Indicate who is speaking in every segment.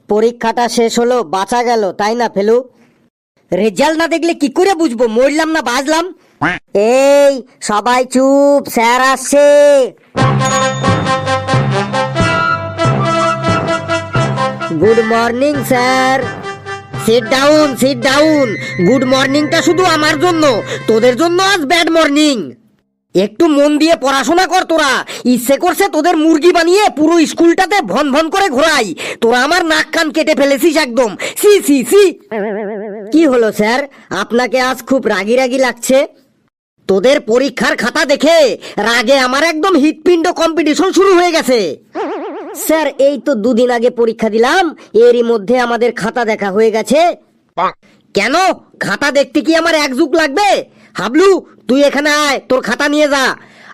Speaker 1: পরীক্ষাটা শেষ হলো, বাঁচা গেল, তাই না ফেলু? রেজাল্ট না দেখলে কি করে বুঝবো মরলাম না বাঁচলাম? এই সবাই চুপ, স্যার আসছে। Good morning sir. Sit down, sit down. Good মর্নিংটা শুধু আমার জন্য, তোদের জন্য আজ ব্যাড মর্নিং। একটু মন দিয়ে পড়াশোনা কর তোরা। ইচ্ছে করছে তোদের মুরগি বানিয়ে পুরো স্কুলটাতে ভন ভন করে ঘোরাই। তোরা আমার নাক কান কেটে ফেলেছিস একদম। সি সি সি। কি হলো স্যার, আপনাকে আজ খুব রাগি রাগি লাগছে? তোদের পরীক্ষার খাতা দেখে রাগে আমার একদম হৃৎপিণ্ড কম্পিটিশন শুরু হয়ে গেছে। স্যার এই তো দুদিন আগে পরীক্ষা দিলাম, এরই মধ্যে আমাদের খাতা দেখা হয়ে গেছে। কেন, খাতা দেখতে কি আমার এক যুগ লাগবে? হাবলু তুই এখানে আয়, তোর খাতা নিয়ে যা।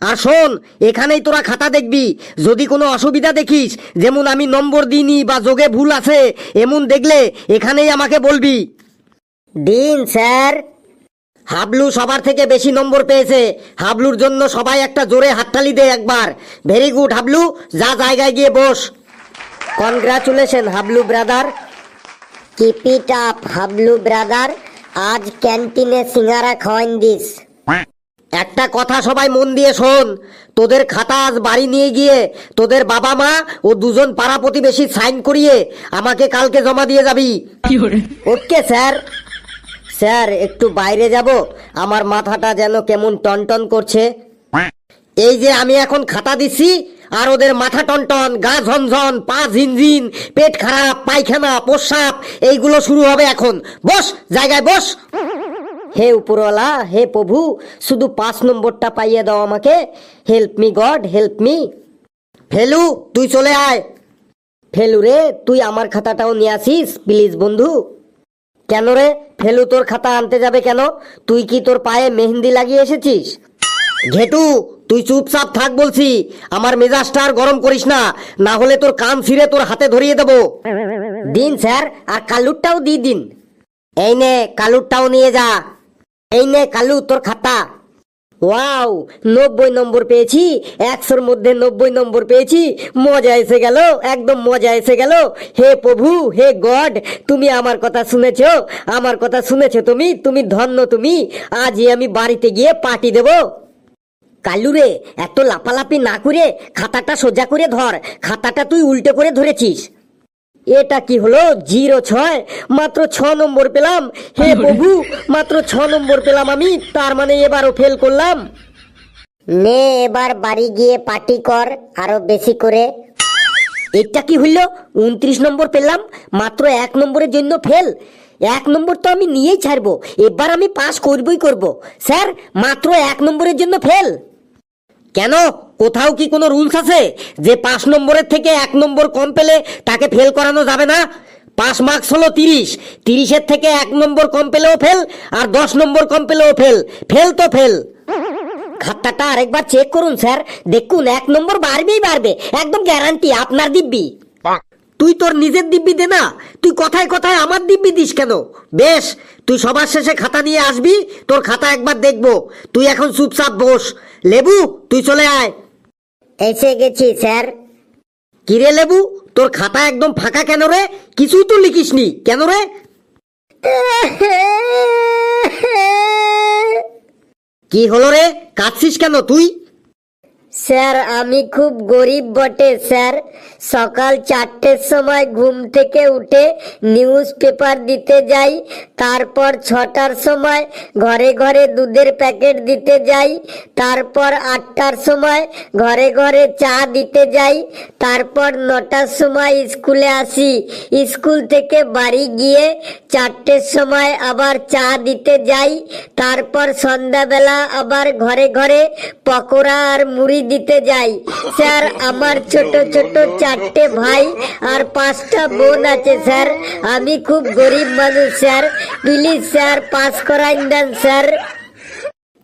Speaker 1: আর শোন, এখানেই তোরা খাতা দেখবি। যদি কোনো অসুবিধা দেখিস, যেমন আমি নম্বর দিইনি বা যোগে ভুল আছে, এমন দেখলে এখানেই আমাকে বলবি। দিন স্যার। হাবলু সবার থেকে বেশি নম্বর পেয়েছে। হাবলুর জন্য সবাই একটা জোরে হাততালি দে একবার। ভেরি গুড হাবলু, যা জায়গায় গিয়ে বস। Congratulation Hablu brother. Keep it up Hablu brother. আজ ক্যান্টিনে সিঙ্গারা খাওয়াইন দিস। একটা কথা সবাই মন দিয়ে শোন, তোদের খাতা আজ বাড়ি নিয়ে গিয়ে তোদের বাবা মা ও দুজন পাড়া প্রতিবেশী সাইন করিয়ে আমাকে কালকে জমা দিয়ে যাবি। Okay sir. স্যার একটু বাইরে যাব, আমার মাথাটা যেন কেমন টনটন করছে। এই যে আমি এখন খাতা দিচ্ছি, আর ওদের মাথা টনটন, গা ঝনঝন, পা ঝিনঝিন, পেট খারাপ, পায়খানা, প্রস্রাব এইগুলো শুরু হবে এখন। বস, জায়গায় বস। হে উপরওয়ালা, হে প্রভু, শুধু 5 নম্বরটা পাইয়ে দাও আমাকে। Help me god, help me. Felu তুই চলে আয়। ফেলু রে, তুই আমার খাতাটাও নিয়ে আসিস প্লিজ বন্ধু। কেন রে ফেলু, তোর খাতা আনতে যাবে কেন? তুই কি তোর পায়ে মেহেন্দি লাগিয়ে এসেছিস? ঘেটু তুই চুপচাপ থাক বলছি। আমার মেজাজটা আর গরম করিস না, না হলে তোর কান ছিঁড়ে তোর হাতে ধরিয়ে দেবো। দিন স্যার, আর কালুরটাও দিয়ে দিন। এই নে কালুরটাও নিয়ে যা। এই নে কালু তোর খাতা। ওয়াও, 90 নম্বর পেয়েছি। 100-র মধ্যে 90 নম্বর পেয়েছি। মজা এসে গেল, একদম মজা এসে গেল। হে প্রভু, হে গড, তুমি আমার কথা শুনেছ, আমার কথা শুনেছ তুমি, তুমি ধন্য তুমি। আজই আমি বাড়িতে গিয়ে পার্টি দেব। কালু রে, এত লাপালাপি না করে খাতাটা সোজা করে ধর। খাতাটা তুই উল্টো করে ধরেছিস। এটা কি হলো? 06, মাত্র 6 নম্বর পেলাম। হে প্রভু, মাত্র 6 নম্বর পেলাম আমি, তার মানে এবারও ফেল করলাম। নে এবার বাড়ি গিয়ে পার্টি কর আরো বেশি করে। এটা কি হইল? 29 নম্বর পেলাম, মাত্র 1 নম্বরের জন্য ফেল। 1 নম্বর তো আমি নিয়েই ছাড়বো, এবার আমি পাস করবই করব। স্যার মাত্র 1 নম্বরের জন্য ফেল। কেন, কোথাও কি কোনো রুলস আছে যে 5 নম্বরের থেকে 1 নম্বর কম পেলে তাকে ফেল করানো যাবে না? পাস মার্কস হলো 30, 30-এর থেকে 1 নম্বর কম পেলেও ফেল, আর 10 নম্বর কম পেলেও ফেল। ফেল তো ফেল। খাতাটা আরেকবার চেক করুন স্যার, দেখুন 1 নম্বর বাড়বেই বাড়বে, একদম গ্যারান্টি। আপনার দিব্যি। তুই তোর নিজের দিব্যি দে না, তুই কথায় কথায় আমার দিব্যি দিস কেন? বেশ, তুই সবার শেষে খাতা নিয়ে আসবি, তোর খাতা একবার দেখবো। তুই এখন চুপচাপ বস। লেবু তুই চলে আয়। এসে গেছি স্যার। কিরে লেবু, তোর খাতা একদম ফাঁকা কেন রে? কিছুই তো লিখিসনি কেন রে? কি হলো রে, কাঁদছিস কেন তুই? স্যার আমি খুব গরিব বটে স্যার। সকাল 4টের সময় ঘুম থেকে উঠে নিউজ পেপার দিতে যাই, তারপর 6টার সময় ঘরে ঘরে দুধের প্যাকেট দিতে যাই, তারপর 8টার সময় ঘরে ঘরে চা দিতে যাই, তারপর 9টার সময় স্কুলে আসি, স্কুল থেকে বাড়ি গিয়ে 4টের সময় আবার চা দিতে যাই, তারপর সন্ধ্যাবেলা আবার ঘরে ঘরে পকোড়া আর মুড়ি দিতে যাই। স্যার আমার ছোট ছোট 4টে ভাই আর 5টা বোন আছে স্যার। আমি খুব গরিব মানুষ স্যার, প্লিজ স্যার পাস করাইন দেন স্যার।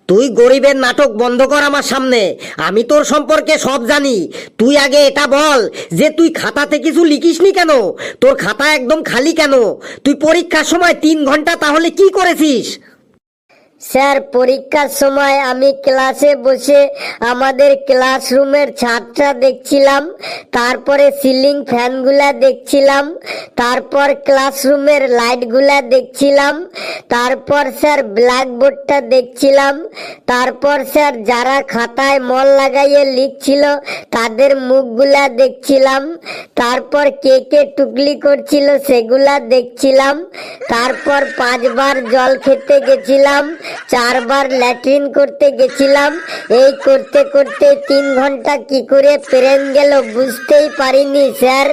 Speaker 1: তুই গরিবের নাটক বন্ধ কর আমার সামনে। আমি তোর সম্পর্কে সব জানি। তুই আগে এটা বল যে তুই খাতাতে কিছু লিখিসনি কেন? তোর খাতা একদম খালি কেন? তুই পরীক্ষার সময় 3 ঘন্টা তাহলে কি করেছিস? স্যার পরীক্ষার সময় আমি ক্লাসে বসে আমাদের ক্লাসরুমের ছাদটা দেখছিলাম, তারপরে সিলিং ফ্যানগুলা দেখছিলাম, তারপর ক্লাসরুমের লাইটগুলা দেখছিলাম, তারপর স্যার ব্ল্যাকবোর্ডটা দেখছিলাম, তারপর স্যার যারা খাতায় মন লাগাইয়ে লিখছিল তাদের মুখগুলা দেখছিলাম, তারপর কে কে টুকলি করছিল সেগুলা দেখছিলাম, তারপর 5 বার জল খেতে গেছিলাম, 4 বার ল্যাট্রিন করতে গেছিলাম। এই করতে করতে 3 ঘন্টা কি করে পেরেন গেল বুঝতেই পারিনি স্যার।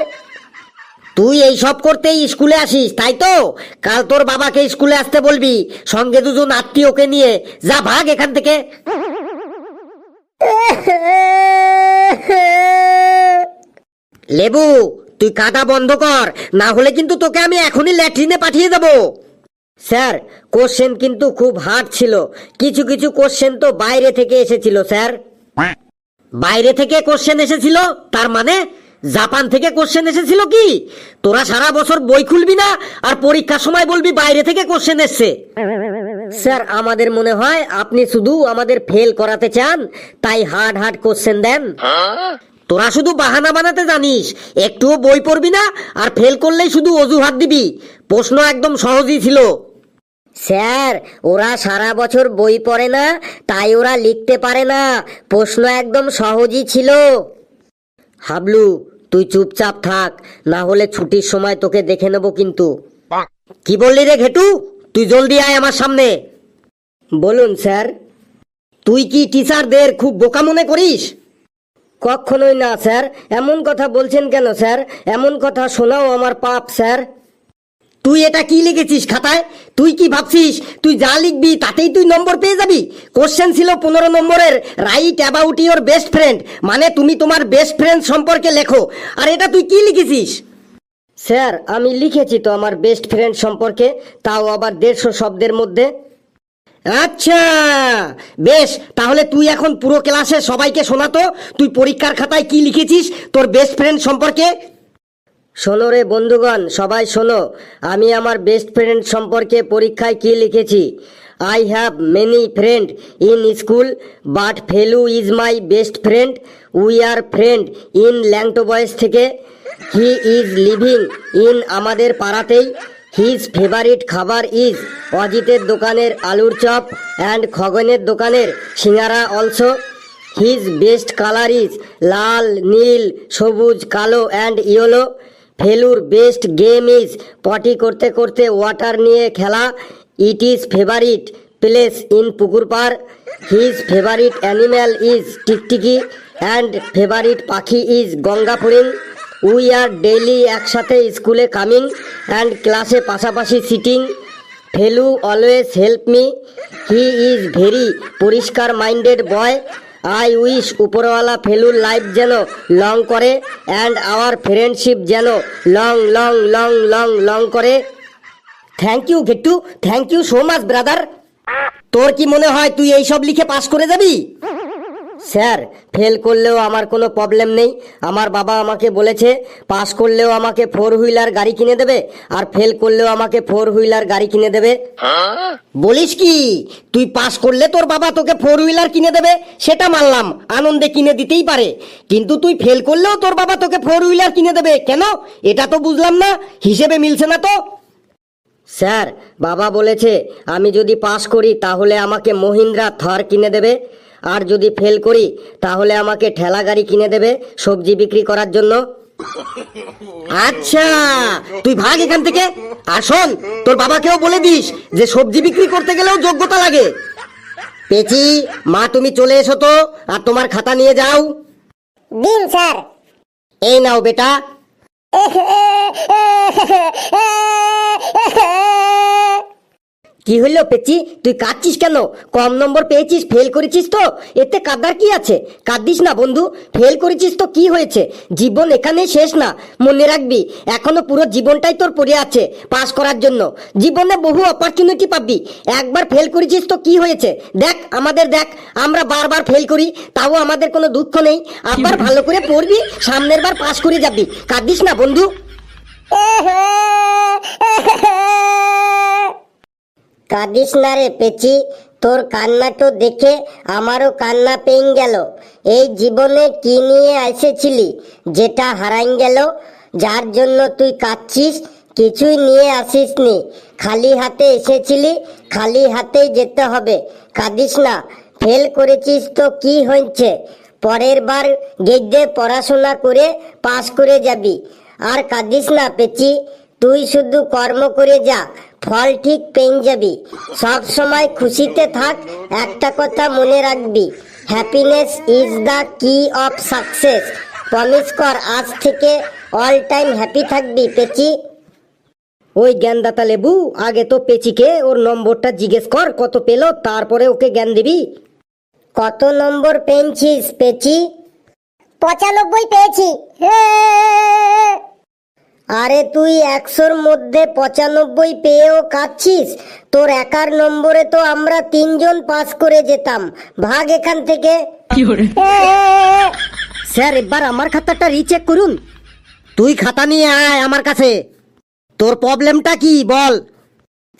Speaker 1: তুই এই সব করতেই স্কুলে আসিস তাই তো? কাল তোর বাবাকে স্কুলে আসতে বলবি, সঙ্গে 2 জন আত্মীয়কে নিয়ে। যা ভাগ এখান থেকে। লেবু, তুই কাঁদা বন্ধ কর, না হলে কিন্তু তোকে আমি এখনই ল্যাট্রিনে পাঠিয়ে দেবো। স্যার কোশ্চেন কিন্তু খুব হার্ড ছিল, কিছু কিছু কোশ্চেন তো বাইরে থেকে এসেছিল স্যার। বাইরে থেকে কোশ্চেন এসেছিল তার মানে জাপান থেকে কোশ্চেন এসেছিল কি? তোরা সারা বছর বই খুলবি না আর পরীক্ষার সময় বলবি বাইরে থেকে কোশ্চেন এসছে। স্যার আমাদের মনে হয় আপনি শুধু আমাদের ফেল করাতে চান, তাই হার্ড হার্ড কোশ্চেন দেন। তোরা শুধু বাহানা বানাতে জানিস, একটুও বই পড়বি না আর ফেল করলেই শুধু অজুহাত দিবি। প্রশ্ন একদম সহজই ছিল। স্যার ওরা সারা বছর বই পড়ে না, তাই ওরা লিখতে পারে না। প্রশ্ন একদম সহজই ছিল। হাবলু তুই চুপচাপ থাক, না হলে ছুটির সময় তোকে দেখে নেব কিন্তু। কি বললি রে ঘেটু? তুই জলদি আয় আমার সামনে। বলুন স্যার। তুই কি টিচারদের খুব বোকা মনে করিস? কখনোই না স্যার। এমন কথা বলছেন কেন স্যার? এমন কথা শোনাও আমার পাপ স্যার। তুই এটা কি লিখেছিস খাতায়? তুই কি ভাবছিস তুই যা লিখবি তাতেই তুই নম্বর পেয়ে যাবি? কোশ্চেন ছিল 15 নম্বরের, right about your best friend, মানে তুমি তোমার বেস্ট ফ্রেন্ড সম্পর্কে লেখো। আর এটা তুই কি লিখেছিস? স্যার আমি লিখেছি তো আমার বেস্ট ফ্রেন্ড সম্পর্কে, তাও আবার 150 শব্দের মধ্যে। আচ্ছা বেশ, তাহলে তুই এখন পুরো ক্লাসে সবাইকে শোনাতো তুই পরীক্ষার খাতায় কি লিখেছিস তোর বেস্ট ফ্রেন্ড সম্পর্কে। শোনো রে বন্ধুগণ, সবাই শোনো, আমি আমার বেস্ট ফ্রেন্ড সম্পর্কে পরীক্ষায় কি লিখেছি। I have many friend in school but Felu is my best friend. We are friend in ল্যাংটো বয়েস থেকে। হি ইজ লিভিং ইন আমাদের পাড়াতেই। হিজ ফেভারিট খাবার ইজ অজিতের দোকানের আলুর চপ অ্যান্ড খগনের দোকানের সিঙ্গারা also. His best colour is লাল, নীল, সবুজ, কালো অ্যান্ড ইয়েলো। ফেলুর বেস্ট গেম ইজ পটি করতে করতে ওয়াটার নিয়ে খেলা। It is favourite place in পুকুর পাড়। হিজ ফেভারিট অ্যানিম্যাল ইজ টিকটিকি অ্যান্ড ফেভারিট পাখি ইজ গঙ্গা ফড়িং। উই আর ডেইলি একসাথে স্কুলে কামিং অ্যান্ড ক্লাসে পাশাপাশি sitting. Felu always help me. He is very পরিষ্কার মাইন্ডেড বয়। আই উইশ উপরওয়ালা ফেলুর লাইফ যেন লং করে অ্যান্ড আওয়ার ফ্রেন্ডশিপ যেন long long long long long করে। থ্যাংক ইউ গেট্টু, thank you so much brother. তোর কি মনে হয় তুই এইসব লিখে পাস করে যাবি? স্যার ফেল করলেও আমার কোনো প্রবলেম নেই। আমার বাবা আমাকে বলেছে পাস করলেও আমাকে 4 হুইলার গাড়ি কিনে দেবে আর ফেল করলেও আমাকে 4 হুইলার গাড়ি কিনে দেবে। বলিস কি? তুই পাস করলে তোর বাবা তোকে 4 হুইলার কিনে দেবে সেটা মানলাম, আনন্দে কিনে দিতেই পারে, কিন্তু তুই ফেল করলেও তোর বাবা তোকে 4 হুইলার কিনে দেবে কেন? এটা তো বুঝলাম না, হিসেবে মিলছে না তো। স্যার বাবা বলেছে আমি যদি পাস করি তাহলে আমাকে মহিন্দ্রা থর কিনে দেবে, আর যদি ফেল করি তাহলে আমাকে ঠেলা গাড়ি কিনে দেবে সবজি বিক্রি করার জন্য। আচ্ছা তুই ভাগ এখান থেকে। আর শোন, তোর বাবাকেও বলে দিস যে সবজি বিক্রি করতে গেলেও যোগ্যতা লাগে। পেচি মা তুমি চলে এসো তো, আর তোমার খাতা নিয়ে যাও।
Speaker 2: দিন স্যার।
Speaker 1: এই নাও বেটা। কি হইলো পেচি, তুই কাঁদছিস কেন? কম নম্বর পেয়েছিস, ফেল করেছিস তো, এতে কাঁদার কি আছে? কাঁদিস না বন্ধু, ফেল করেছিস তো কি হয়েছে? জীবন এখানেই শেষ না, মনে রাখবি এখনো পুরো জীবনটাই তোর পড়ে আছে পাস করার জন্য। জীবনে বহু অপরচুনিটি পাবি, একবার ফেল করেছিস তো কি হয়েছে? দেখ আমাদের, দেখ আমরা বারবার ফেল করি, তাও আমাদের কোনো দুঃখ নেই। আবার ভালো করে পড়বি, সামনের বার পাস করে যাবি। কাঁদিস না বন্ধু।
Speaker 2: কাঁদিস না রে পেচি, তোর কান্নাটো দেখে আমারও কান্না পেয়ে গেল। এই জীবনে কি নিয়ে এসেছিলি যেটা হারাই গেল? যার জন্য তুই কাঁদছিস, কিছুই নিয়ে আসিসনি, খালি হাতে এসেছিলি, খালি হাতেই যেতে হবে। কাঁদিস না, ফেল করেছিস তো কি হয়েছে, পরের বার গেজে পড়াশোনা করে পাস করে যাবি। আর কাঁদিস না পেচি, তুই শুধু কর্ম করে যা, ফল ঠিক পেয়ে যাবি। সব সময় খুশিতে থাক, একটা কথা মনে রাখবি, হ্যাপিনেস ইজ দ্য কি অফ সাকসেস। প্রমিস কর আজ থেকে অল টাইম হ্যাপি থাকবি পেচি।
Speaker 1: ওই জ্ঞানদাতা লেবু, আগে তো পেচিকে ওর নম্বরটা জিজ্ঞেস কর কত পেলো, তারপরে ওকে জ্ঞান দিবি।
Speaker 2: কত নম্বর পেয়েছিস পেচি?
Speaker 3: 95 পেয়েছি।
Speaker 2: আরে তুই 100-র মধ্যে 95 পেয়েও কাঁদছিস? তোর একার নম্বরে তো আমরা 3 জন পাস করে যেতাম। ভাগ এখান থেকে।
Speaker 1: স্যার এবার আমার খাতাটা রিচেক করুন। তুই খাতা নিয়ে আয় আমার কাছে, তোর প্রবলেমটা কি বল।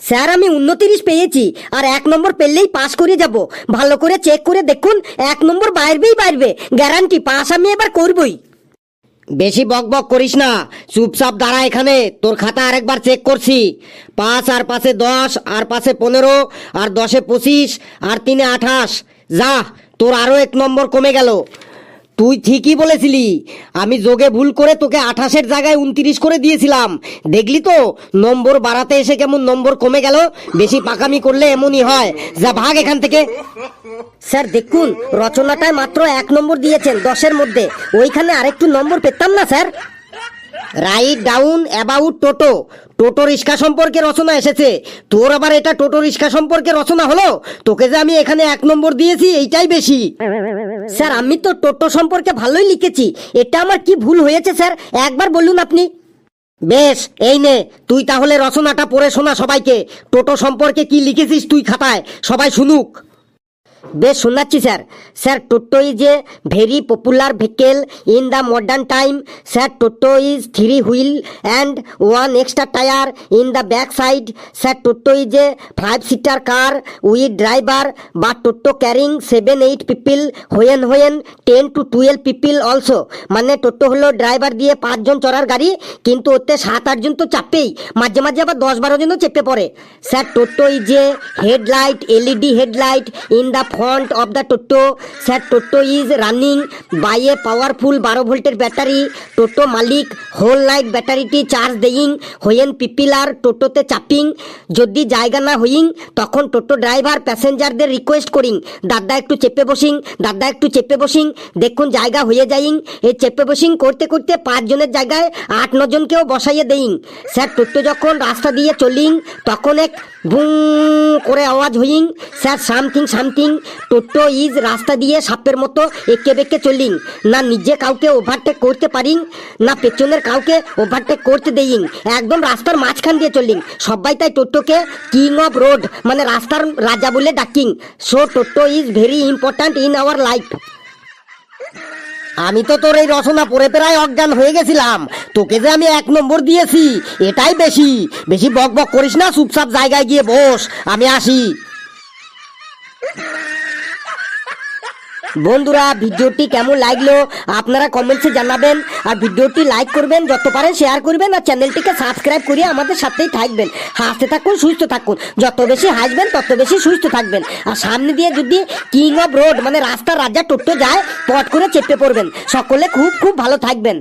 Speaker 1: স্যার আমি 29 পেয়েছি, আর 1 নম্বর পেলেই পাস করে যাব। ভালো করে চেক করে দেখুন, 1 নম্বর বাইরবে, গ্যারান্টি পাস আমি এবার করবই। বেশি বক বক করিস না, চুপচাপ দাঁড়া এখানে। তোর খাতা আরেকবার চেক করছি, 5 আর 5-এ 10, আর 5-এ 15, আর 10-এ 25, আর 3-এ 28। যা, তোর আরো 1 নম্বর কমে গেল। তুই ঠিকই বলেছিলি, আমি যোগে ভুল করে তোকে 28-এর জায়গায় 29 করে দিয়েছিলাম। দেখলি তো নম্বর বাড়াতে এসে কেমন নম্বর কমে গেল। বেশি পাকামি করলে এমনই হয়। যা ভাগ এখান থেকে। স্যার দেখুন, রচনাটায় মাত্র 1 নম্বর দিয়েছেন 10-এর মধ্যে, ওইখানে আরেকটু নম্বর পেতাম না স্যার? রাইট ডাউন অ্যাবাউট টোটো, টোটো রিক্সা সম্পর্কে রচনা এসেছে, তোর আবার এটা টোটো রিক্সা সম্পর্কে রচনা হলো? তোকে যে আমি এখানে 1 নম্বর দিয়েছি এইটাই বেশি। স্যার আমি তো টোটো সম্পর্কে ভালোই লিখেছি, এটা আমার কি ভুল হয়েছে স্যার একবার বলুন আপনি। বেশ, এই নে তুই তাহলে রচনাটা পড়ে শোনা সবাইকে। টোটো সম্পর্কে কি লিখেছিস তুই খাতায়, সবাই শুনুক। বেশ শোনাচ্ছি sir. Sir toto is a very popular vehicle in the modern time. Sir toto is 3 wheel and 1 extra tyre in the back side. Sir toto is a 5-সিটার car with driver, but toto carrying 7-8 people when 10 to 12 people also. মানে টোটো হলো driver দিয়ে 5 জন চড়ার গাড়ি, কিন্তু ওতে 7-8 জন তো চাপেই, মাঝে মাঝে আবার 10-12 জনও চেপে পড়ে। Sir toto is A headlight, LED headlight in the front of the Toto. Sir, Toto is running by a powerful 12 ভোল্টের ব্যাটারি। টোটো মালিক হোল নাইট ব্যাটারিটি চার্জ দেইং হইন পিপিল আর টোটোতে চাপিং। যদি জায়গা না হইং তখন টোটো ড্রাইভার প্যাসেঞ্জারদের রিকোয়েস্ট করিং, দাদা একটু চেপে বসিং, দাদা একটু চেপে বসিং। দেখুন জায়গা হয়ে যাইং, এই চেপে বসিং করতে করতে 5 জনের জায়গায় 8-9 জনকেও বসাইয়ে দেইং। স্যার টোটো যখন রাস্তা দিয়ে চলিং তখন এক বুং করে আওয়াজ হইং। স্যার সামথিং টোটো ইজ রাস্তা দিয়ে সাপের মতো এঁকে বেঁকে চলিং, না নিজে কাউকে ওভারটেক করতে পারিং, না পেছনের কাউকে ওভারটেক করতে দেইং, একদম রাস্তার মাঝখান দিয়ে চলিং। সবাই তাই টোটোকে কিং অফ রোড মানে রাস্তার রাজা বলে ডাকিং। So toto is very important in our life. আমি তো তোর এই রচনা পড়ে প্রায় অজ্ঞান হয়ে গেছিলাম, তোকে যে আমি 1 নম্বর দিয়েছি এটাই বেশি। বেশি বক বক করিস না, চুপচাপ জায়গায় গিয়ে বস, আমি আসি। বন্ধুরা ভিডিওটি কেমন লাগলো আপনারা কমেন্টসে জানাবেন, আর ভিডিওটি লাইক করবেন, যত পারেন শেয়ার করবেন, আর চ্যানেলটিকে সাবস্ক্রাইব করে আমাদের সাথেই থাকবেন। হাসতে থাকুন, সুস্থ থাকুন, যত বেশি হাসবেন তত বেশি সুস্থ থাকবেন। আর সামনে দিয়ে যদি কিং অফ রোড মানে রাস্তার রাজা টোটো যায়, পট করে চেপে পড়বেন। সকলে খুব খুব ভালো থাকবেন।